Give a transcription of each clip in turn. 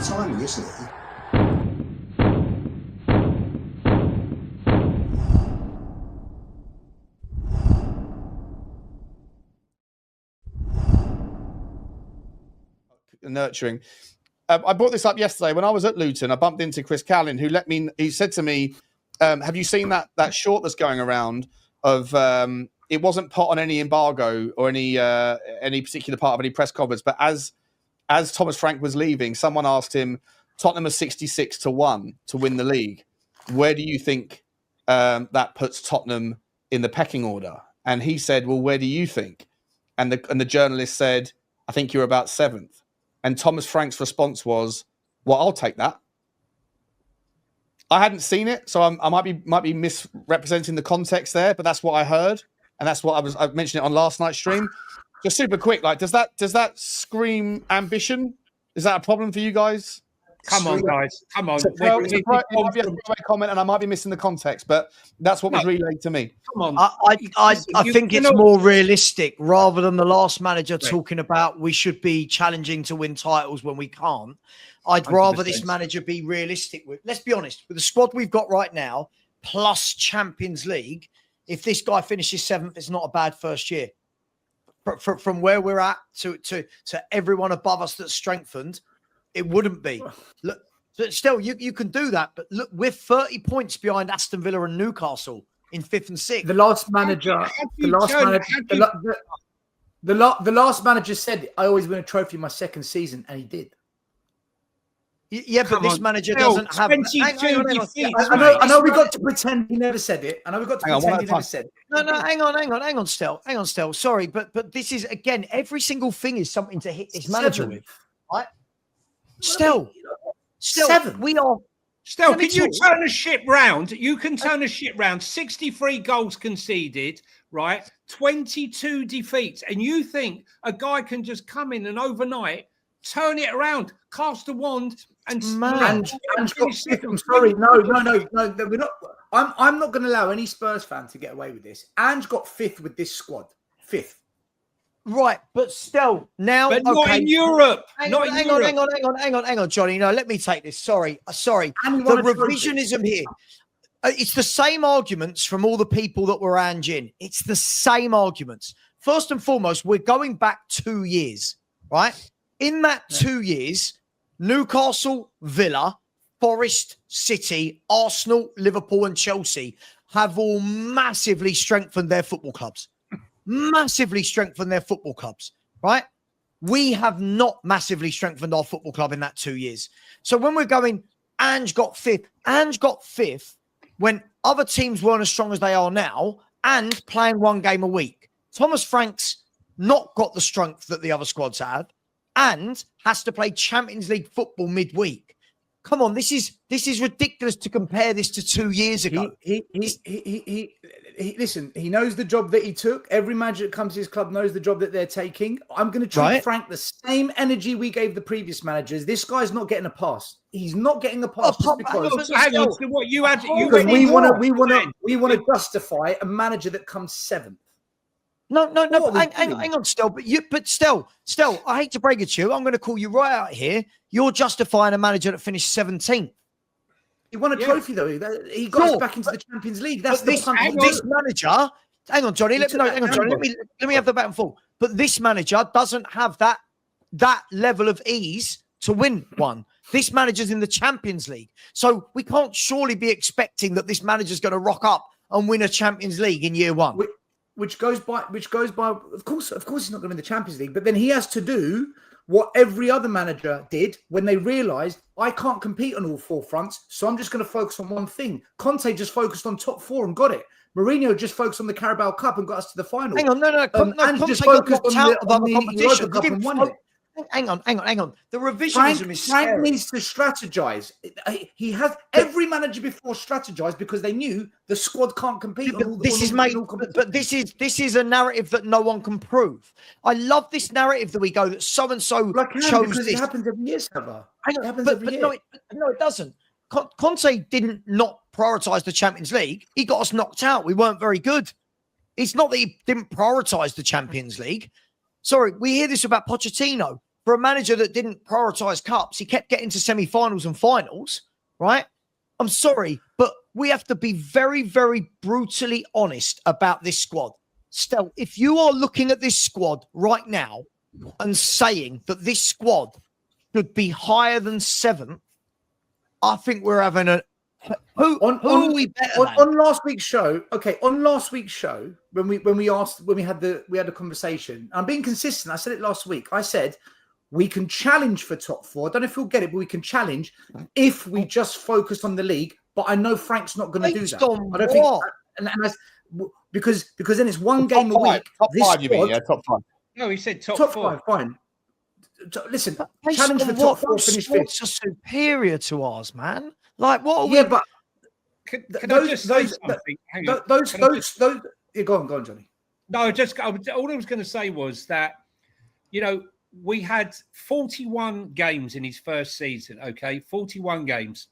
timing, isn't it? Nurturing. I brought this up yesterday when I was at Luton. I bumped into Chris Callan, who he said to me, have you seen that short that's going around of it wasn't put on any embargo or any particular part of any press conference, but as Thomas Frank was leaving, someone asked him, Tottenham are 66-1 to win the league. Where do you think that puts Tottenham in the pecking order? And he said, well, where do you think? And the journalist said, I think you're about 7th. And Thomas Frank's response was, well, I'll take that. I hadn't seen it, so I might be misrepresenting the context there, but that's what I heard. And that's what I mentioned it on last night's stream. Just super quick, like, does that scream ambition? Is that a problem for you guys? Come on, guys. Come on. It might be a throwaway comment, and I might be missing the context, but that's what was relayed to me. Come on. I think it's more realistic rather than the last manager talking about we should be challenging to win titles when we can't. I'd rather this manager be realistic with. Let's be honest, with the squad we've got right now, plus Champions League, if this guy finishes 7th, it's not a bad first year. From where we're at to everyone above us that's strengthened, it wouldn't be. Look, still, you can do that, but look, we're 30 points behind Aston Villa and Newcastle in 5th and 6th. The last manager said, "I always win a trophy my second season," and he did. Yeah, but this manager doesn't have. I know we got to pretend he never said it. I know we got to pretend he never said it. No, hang on, Stel. Sorry, but this is again, every single thing is something to hit this manager with, right? Stel, 7. we are. Stel, can you turn a ship round? You can turn a ship round. 63 goals conceded, right? 22 defeats, and you think a guy can just come in and overnight turn it around, cast a wand, and got 5th. I'm sorry, no, we're not. I'm not going to allow any Spurs fan to get away with this. Ange got 5th with this squad, 5th. Right, but still now, but not in Europe. Hang on, Johnny. No, let me take this. Sorry. The revisionism here. It's the same arguments from all the people that were Ange in. It's the same arguments. First and foremost, we're going back 2 years, right? In that 2 years, Newcastle, Villa, Forest, City, Arsenal, Liverpool, and Chelsea have all massively strengthened their football clubs. Right? We have not massively strengthened our football club in that 2 years. So when we're going, Ange got 5th when other teams weren't as strong as they are now and playing one game a week. Thomas Frank's not got the strength that the other squads have and has to play Champions League football midweek. Come on, this is ridiculous to compare this to 2 years ago. Listen, he knows the job that he took. Every manager that comes to his club knows the job that they're taking. I'm going to treat Frank the same energy we gave the previous managers. This guy's not getting a pass. He's not getting a pass just because. Hang on, so what you had? We want to justify a manager that comes 7th. No. Hang on, Stel. But Stel, I hate to break it to you. I'm going to call you right out here. You're justifying a manager that finished 17th. He won a trophy though. He got us back into the Champions League. That's this manager. Hang on, Johnny. Let me have the bat and fall. But this manager doesn't have that level of ease to win one. This manager's in the Champions League, so we can't surely be expecting that this manager's going to rock up and win a Champions League in year one. Which goes by. Of course, he's not going to win the Champions League, but then he has to do what every other manager did when they realised I can't compete on all 4 fronts, so I'm just going to focus on one thing. Conte just focused on top 4 and got it. Mourinho just focused on the Carabao Cup and got us to the final. Hang on, Conte just focused on the competition. Cup and won it. Hang on. The revisionism is scary. Frank needs to strategize. He has every manager before strategized because they knew the squad can't compete. But this is a narrative that no one can prove. I love this narrative that we go that so and so chose this. It happens every year, Savva. It happens every year. No, it doesn't. Conte didn't not prioritize the Champions League. He got us knocked out. We weren't very good. It's not that he didn't prioritize the Champions League. Sorry, we hear this about Pochettino. for a manager that didn't prioritise cups. He kept getting to semi-finals and finals, right? I'm sorry, but we have to be very, very brutally honest about this squad. Stel, if you are looking at this squad right now and saying that this squad should be higher than 7th, I think we're having a... Who are we better than? On last week's show, when we had the conversation, I'm being consistent. I said it last week. I said we can challenge for top 4. I don't know if we'll get it, but we can challenge if we just focus on the league. But I know Frank's not going to do that. I don't think, because then it's one game a week. Top 5, you mean? Yeah, top 5. No, he said top 4. 5. Fine. Listen, challenge for top 4. Finish 5th. Are superior to ours, man. Like what? Are yeah, we... but can I just say something? Those. Yeah, go on, Johnny. No, all I was going to say was that, we had 41 games in his first season. Okay, 41 games,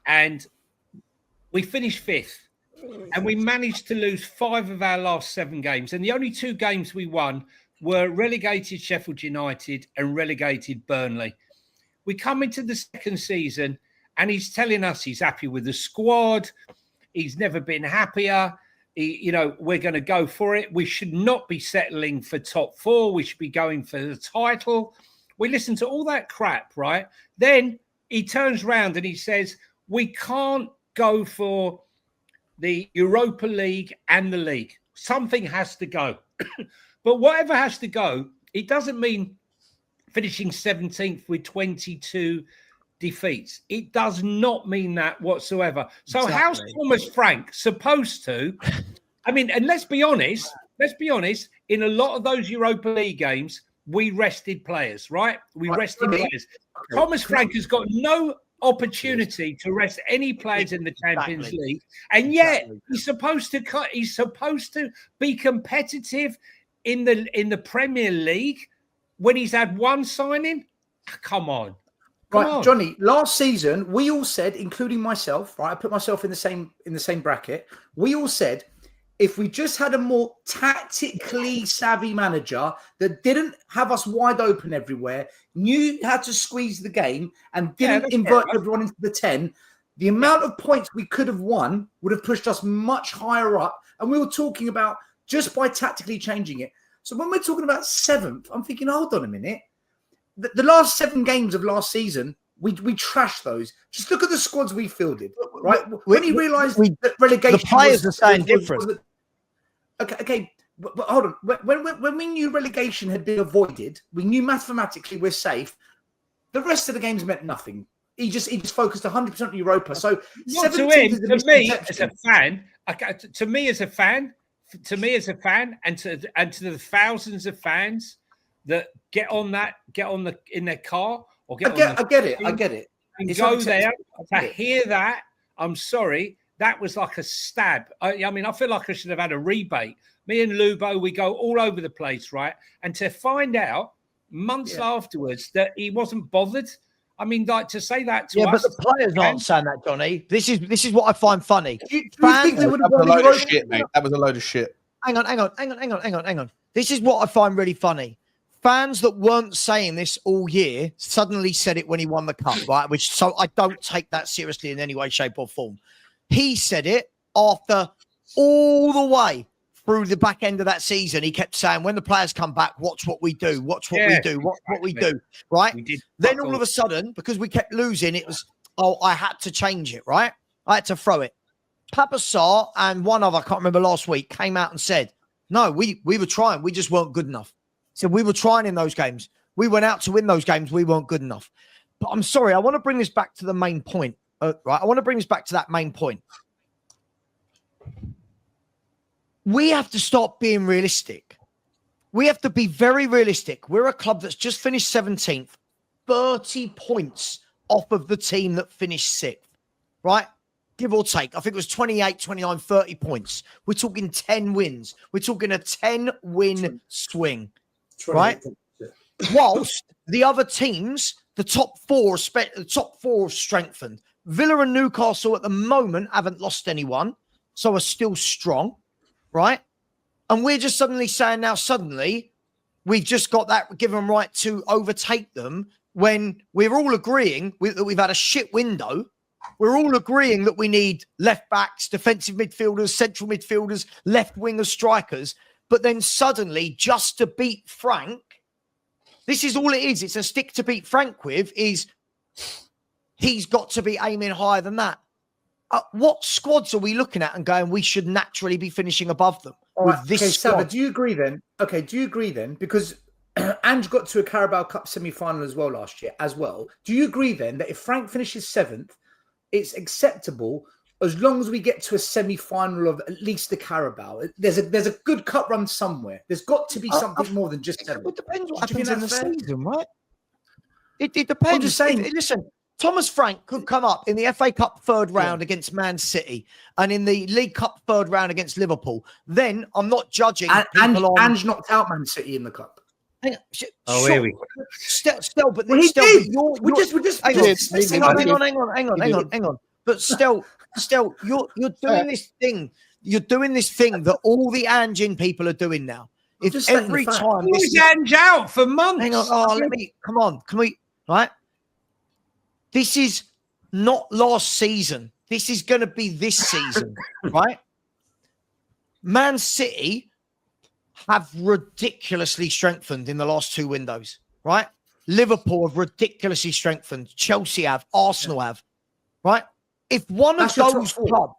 and we finished 5th, and we managed to lose 5 of our last 7 games, and the only 2 games we won were relegated Sheffield United and relegated Burnley. We come into the second season and he's telling us he's happy with the squad. He's never been happier. We're going to go for it. We should not be settling for top 4. We should be going for the title. We listen to all that crap, right? Then he turns around and he says, we can't go for the Europa League and the league. Something has to go. But whatever has to go, it doesn't mean finishing 17th with 22 defeats. It does not mean that whatsoever. So how's Thomas Frank supposed to? I mean, and let's be honest, in a lot of those Europa League games, we rested players, right? We rested players. Thomas Frank has got no opportunity to rest any players in the Champions League. And yet he's supposed to be competitive in the Premier League when he's had one signing. Come on. Johnny, last season we all said, including myself, right? I put myself in the same bracket. We all said if we just had a more tactically savvy manager that didn't have us wide open everywhere, knew how to squeeze the game and didn't invert everyone into the 10, the amount of points we could have won would have pushed us much higher up. And we were talking about just by tactically changing it. So when we're talking about 7th, I'm thinking, hold on a minute. The last 7 games of last season, we trashed those. Just look at the squads we fielded, right? When he realised that relegation, the players are saying different. Okay, but hold on. When we knew relegation had been avoided, we knew mathematically we're safe. The rest of the games meant nothing. He just focused 100% on Europa. So not to him, to me as a fan, to me as a fan, and to the thousands of fans that get in their car or I get it. And go there to hear that. I'm sorry, that was like a stab. I mean, I feel like I should have had a rebate. Me and Lubo, we go all over the place, right? And to find out months afterwards that he wasn't bothered. I mean, like to say that to us. But the players aren't saying that, Johnny. This is what I find funny. Do you think they would have won a load of shit, mate? That was a load of shit. Hang on. This is what I find really funny. Fans that weren't saying this all year suddenly said it when he won the cup, right? So I don't take that seriously in any way, shape, or form. He said it after all the way through the back end of that season. He kept saying, when the players come back, watch what we do, watch what we do, watch what we do, right? Then all of a sudden, because we kept losing, it was, I had to change it, right? I had to throw it. Papa Sarr and one other, I can't remember last week, came out and said, no, we were trying. We just weren't good enough. So we were trying in those games. We went out to win those games. We weren't good enough. But I'm sorry. I want to bring this back to the main point. Right? I want to bring this back to that main point. We have to stop being realistic. We have to be very realistic. We're a club that's just finished 17th, 30 points off of the team that finished 6th, right? Give or take. I think it was 28, 29, 30 points. We're talking 10 wins. We're talking a 10-win swing, right? Whilst the other teams, the top four have strengthened. Villa and Newcastle at the moment haven't lost anyone, so are still strong, right? And we're just suddenly saying now, we've just got that given right to overtake them when we're all agreeing that we've had a shit window. We're all agreeing that we need left backs, defensive midfielders, central midfielders, left wingers, strikers. But then suddenly, just to beat Frank, this is all it is. It's a stick to beat Frank with, is he's got to be aiming higher than that. What squads are we looking at and going, we should naturally be finishing above them with this squad? Savva, do you agree then? Okay, do you agree then? Because Ange got to a Carabao Cup semi-final as well last year as well. Do you agree then that if Frank finishes 7th, it's acceptable as long as we get to a semi-final of at least the Carabao? There's a good cup run somewhere. There's got to be something more than just 7th. It depends what happens in the season, right? It depends. I'm just saying. Listen, Thomas Frank could come up in the FA Cup third round against Man City and in the League Cup third round against Liverpool. Then I'm not judging people on... Ange knocked out Man City in the Cup. Hang on. Here we go. Stel, but well, Stel, we're just hang on. But Stel, you're doing this thing. You're doing this thing that all the Ange people are doing now. If every time this Ange out for months. Hang on. Come on. Can we? Right. This is not last season. This is going to be this season, right? Man City have ridiculously strengthened in the last 2 windows, right? Liverpool have ridiculously strengthened. Chelsea have. Arsenal have, right? If one of those clubs,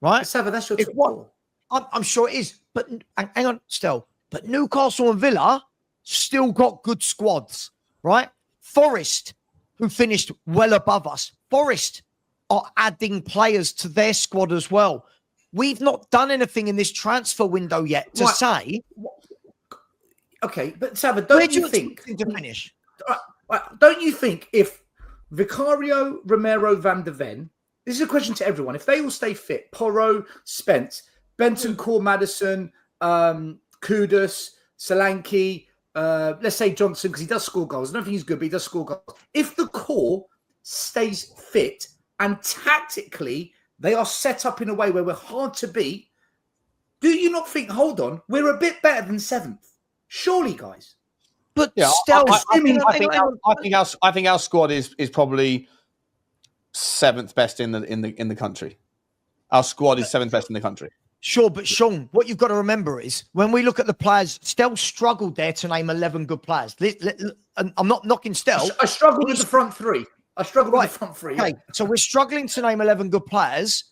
right? Savva, that's your top 4. I'm sure it is. But hang on, Stel. But Newcastle and Villa still got good squads, right? Forest, who finished well above us. Forest are adding players to their squad as well. We've not done anything in this transfer window yet to say. Okay, but Savva, don't you think to finish? Don't you think if Vicario, Romero, Van de Ven, this is a question to everyone, if they all stay fit, Porro, Spence, Bentancur, Maddison, Kudus, Solanke, let's say Johnson, because he does score goals. I don't think he's good, but he does score goals. If the core stays fit and tactically they are set up in a way where we're hard to beat, do you not think, hold on, we're a bit better than 7th? Surely, guys. But yeah, still, I think our squad is probably 7th best in the country. Our squad is 7th best in the country. Sure, but Sean, what you've got to remember is when we look at the players, Stel struggled there to name 11 good players. I'm not knocking Stel. I struggled with the front 3. With the front 3. Okay, so we're struggling to name 11 good players.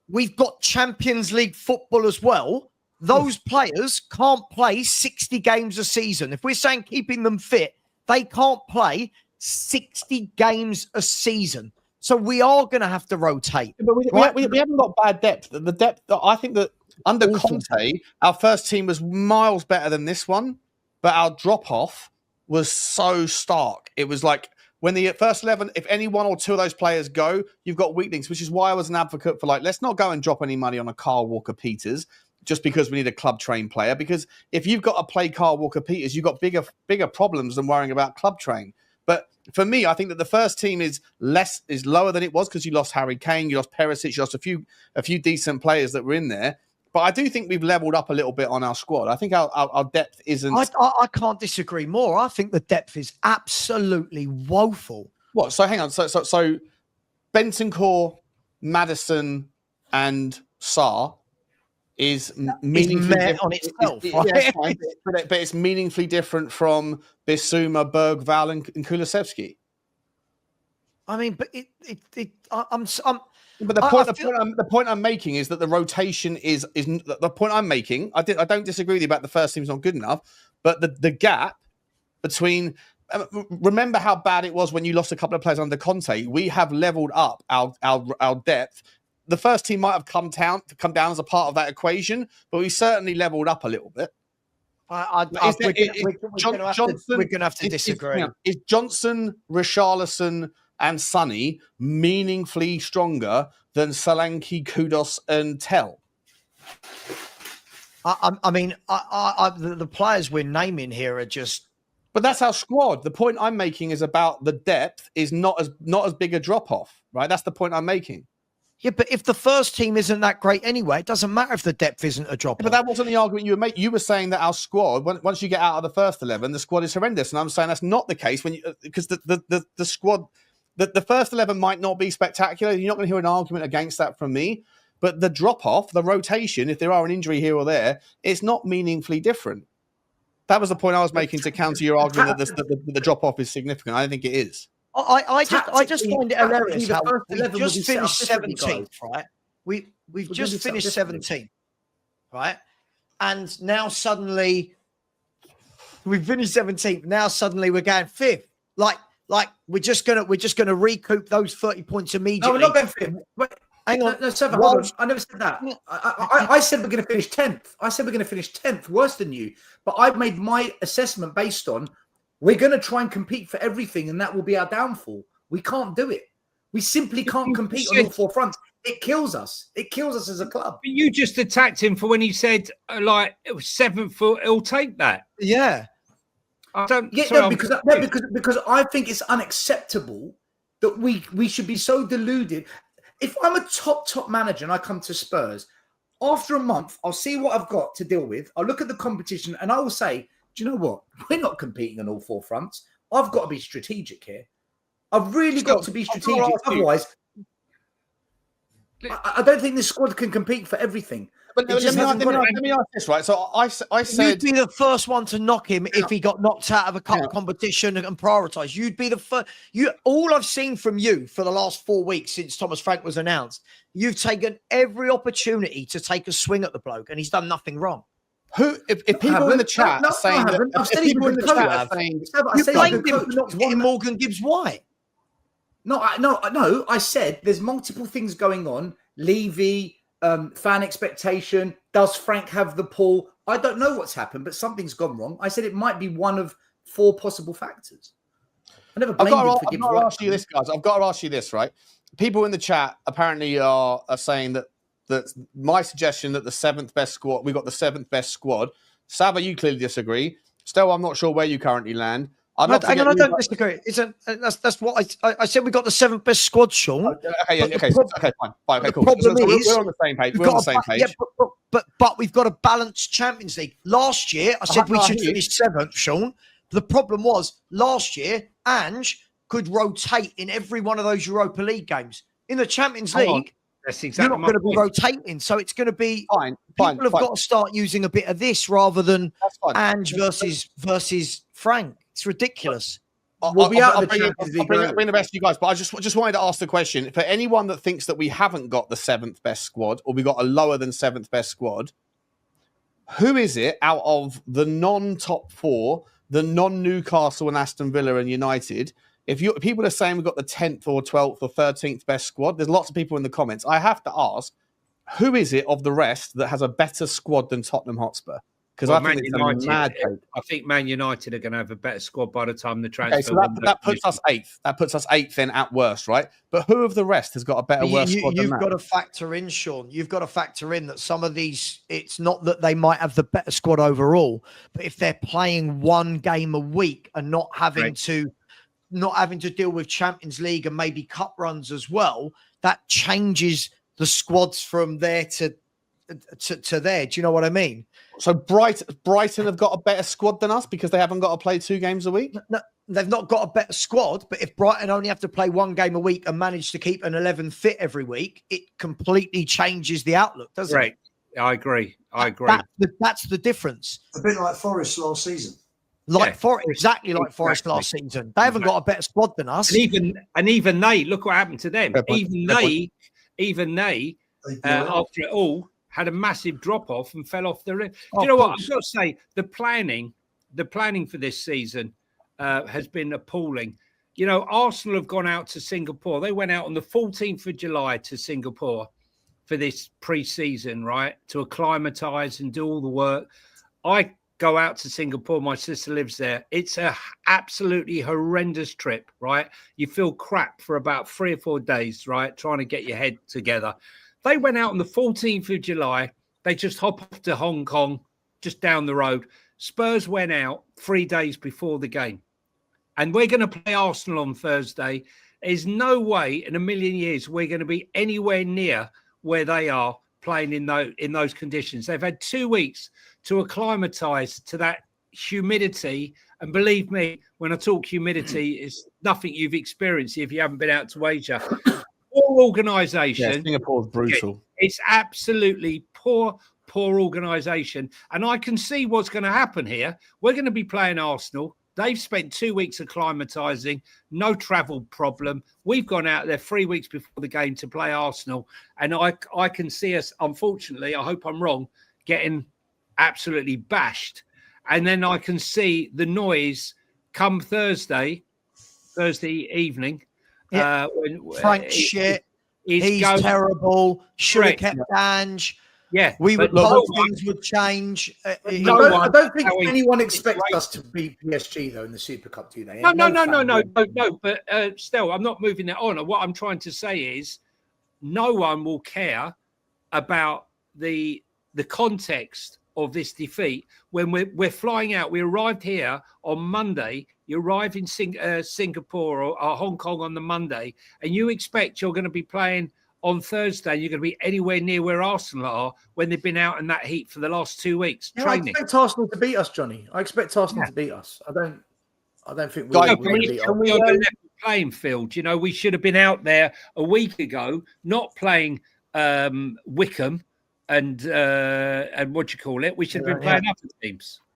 We've got Champions League football as well. Those players can't play 60 games a season. If we're saying keeping them fit, they can't play 60 games a season. So we are going to have to rotate. But we haven't got bad depth. The depth, I think that under Conte, our first team was miles better than this one, but our drop-off was so stark. It was like when the first 11, if any 1 or 2 of those players go, you've got weak links, which is why I was an advocate for let's not go and drop any money on a Kyle Walker-Peters just because we need a club-trained player. Because if you've got to play Kyle Walker-Peters, you've got bigger problems than worrying about club-train. But for me, I think that the first team is lower than it was because you lost Harry Kane, you lost Perisic, you lost a few decent players that were in there. But I do think we've leveled up a little bit on our squad. I think our depth isn't... I can't disagree more. I think the depth is absolutely woeful. What? So hang on. So Bentancur, Maddison and Sarr is meaningfully on itself. Yes, fine, but it's meaningfully different from Bissouma, Bergvall and Kulusevski. I mean, but But the point I'm making is that the rotation is the point I'm making. I don't disagree with you about the first team's not good enough, but the gap between remember how bad it was when you lost a couple of players under Conte. We have leveled up our depth. The first team might have come down as a part of that equation, but we certainly leveled up a little bit. We're going to have to disagree. Is Johnson, Richarlison and Sonny meaningfully stronger than Solanke, Kudus and Tel? I mean, the players we're naming here are just... But that's our squad. The point I'm making is about the depth is not as big a drop-off, right? That's the point I'm making. Yeah, but if the first team isn't that great anyway, it doesn't matter if the depth isn't a drop. But that wasn't the argument you were making. You were saying that our squad, once you get out of the first 11, the squad is horrendous. And I'm saying that's not the case because the squad, the first 11 might not be spectacular. You're not going to hear an argument against that from me. But the drop-off, the rotation, if there are an injury here or there, it's not meaningfully different. That was the point I was making to counter your argument that the drop-off is significant. I don't think it is. I just find it hilarious how we've just finished 17th, right? We've just finished 17th, right? And now suddenly we've finished 17th. Now suddenly we're going 5th. Like we're just gonna recoup those 30 points immediately. No, we're not going 5th. Wait, hang on. No, Savva, hold on. I never said that. I said we're going to finish 10th. I said we're going to finish 10th, worse than you. But I've made my assessment based on we're going to try and compete for everything, and that will be our downfall. We can't do it. We simply can't compete on all 4 fronts. It kills us. It kills us as a club. But you just attacked him for when he said, like, it was 7 foot, he'll take that. Yeah. I don't. Yeah, sorry, because I think it's unacceptable that we should be so deluded. If I'm a top manager and I come to Spurs, after a month, I'll see what I've got to deal with. I'll look at the competition and I will say, do you know what? We're not competing on all 4 fronts. I've got to be strategic here. I've really got to be strategic. Otherwise, I don't think this squad can compete for everything. But let me ask this, right? So I said... You'd be the first one to knock him if he got knocked out of a cup competition and prioritised. You'd be the first... All I've seen from you for the last 4 weeks since Thomas Frank was announced, you've taken every opportunity to take a swing at the bloke, and he's done nothing wrong. If people in the chat are saying that... If people in the chat are saying... You blamed him for not getting Morgan Gibbs-White. No, I said there's multiple things going on. Levy, fan expectation. Does Frank have the pull? I don't know what's happened, but something's gone wrong. I said it might be one of 4 possible factors. I never blamed him for Gibbs. I've got to ask you this, guys. I've got to ask you this, right? People in the chat apparently are saying that my suggestion that the 7th best squad, we got the 7th best squad. Savva, you clearly disagree. Stel, I'm not sure where you currently land. I don't disagree. That's what I said. We got the 7th best squad, Sean. Okay, fine. Okay, cool. Problem is, we're on the same page. We're on the same page. Yeah, but we've got a balanced Champions League. Last year, I said we should finish 7th, Sean. The problem was last year, Ange could rotate in every one of those Europa League games. In the Champions League, that's exactly you're not going to be rotating, so it's going to be fine. People have got to start using a bit of this rather than Ange versus Frank. It's ridiculous. I'll bring the best of you guys, but I just wanted to ask the question. For anyone that thinks that we haven't got the 7th best squad or we got a lower than 7th best squad, who is it out of the non-top 4, the non-Newcastle and Aston Villa and United? If people are saying we've got the 10th or 12th or 13th best squad, there's lots of people in the comments. I have to ask, who is it of the rest that has a better squad than Tottenham Hotspur? Because I think Man United are going to have a better squad by the time the transfer. Okay, so that puts us 8th. That puts us 8th then at worst, right? But who of the rest has got a better worse squad than that? You've got to factor in, Sean. You've got to factor in that some of these, it's not that they might have the better squad overall, but if they're playing 1 game a week and not having to deal with Champions League and maybe cup runs as well, that changes the squads from there to there. Do you know what I mean? So Brighton have got a better squad than us because they haven't got to play 2 games a week? No, they've not got a better squad, but if Brighton only have to play 1 game a week and manage to keep an 11 fit every week, it completely changes the outlook, doesn't it? I agree. That's the difference. A bit like Forest last season. Exactly like Forest last season. They haven't got a better squad than us. And even they, look what happened to them. Even they, after it all, had a massive drop-off and fell off the rim. Do you know what? I've got to say, the planning for this season has been appalling. You know, Arsenal have gone out to Singapore. They went out on the 14th of July to Singapore for this pre-season, right, to acclimatise and do all the work. I go out to Singapore. My sister lives there. It's a absolutely horrendous trip, right? You feel crap for about 3 or 4 days, right, trying to get your head together. They went out on the 14th of July. They just hop off to Hong Kong, just down the road. Spurs went out 3 days before the game. And we're going to play Arsenal on Thursday. There's no way in a million years we're going to be anywhere near where they are playing in those conditions. They've had 2 weeks to acclimatise to that humidity. And believe me, when I talk humidity, it's nothing you've experienced if you haven't been out to Asia. Poor organisation. Yeah, Singapore's brutal. It's absolutely poor organisation. And I can see what's going to happen here. We're going to be playing Arsenal. They've spent 2 weeks acclimatising, no travel problem. We've gone out there 3 weeks before the game to play Arsenal. And I can see us, unfortunately, I hope I'm wrong, getting absolutely bashed. And then I can see the noise come Thursday evening. Yeah. Frank's shit. He's going, terrible. Should have correct. kept Ange. Yeah, we would hope things would change. I don't think anyone expects us to beat PSG though in the Super Cup, do they? No. But Stel, I'm not moving that on. What I'm trying to say is, no one will care about the context of this defeat when we're flying out. We arrived here on Monday. You arrive in Singapore or Hong Kong on the Monday, and you expect you're going to be playing on Thursday. You're going to be anywhere near where Arsenal are when they've been out in that heat for the last 2 weeks training. I expect Arsenal to beat us, Johnny. I expect Arsenal to beat us. I don't think we're on a level playing field. You know, we should have been out there a week ago, not playing Wickham and what you call it. We should have been playing other teams.